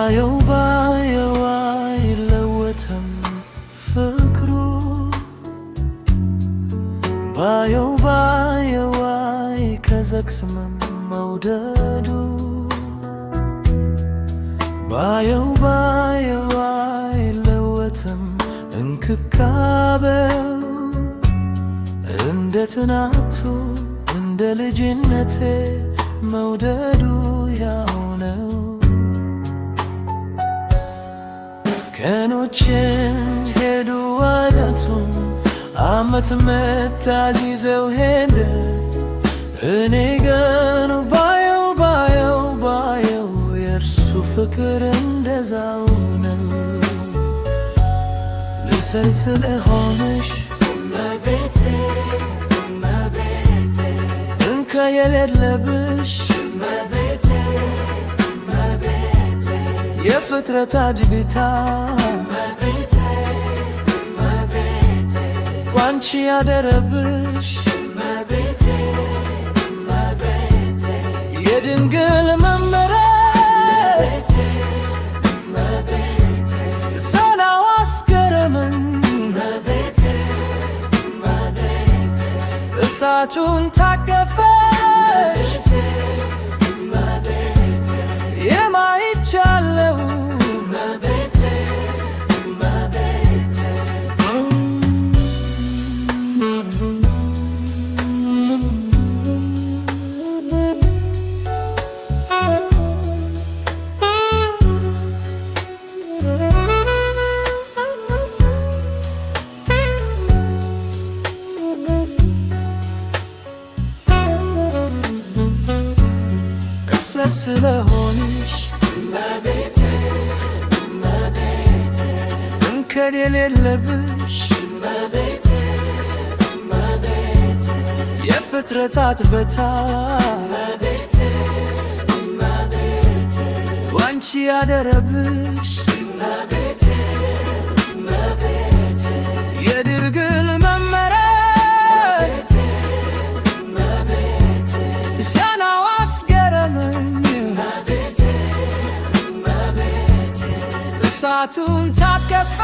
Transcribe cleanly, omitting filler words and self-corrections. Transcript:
ባየው አይለወጥም ፍቅሩ ባየው አይከሰክስም መውደዱ ባየው አይለወጥም እንክብካቤው እንደ ትናንቱ እንደ ልጅነቴ መውደዱ ያው ነው። ቀኖችን ሄዱ ወራቱን ዓመት መታዚዘው ሄደ እኔ ግን ባየው የእርሱ ፍቅር እንደዛው ነው። ልሰል ስለሆንሽ እመቤቴ እንከ የሌለብሽ እመቤቴ የፍጥረታት ጌታ እመቤቴ ባንቺ ያደረብሽ እመቤቴ የድንግል መመረት ሰናው አስገረመን እሳቱን ታቀፈች የማይቻለው ስለሆንሽ እመቤቴ እንከን የሌለብሽ እመቤቴ የፍጥረታት በታ እመቤቴ ዋንቺ ያደረብሽ እመቤቴ የድንግል መመረት ሲያናው አስገረመኝ እሳቱን ታቀፈ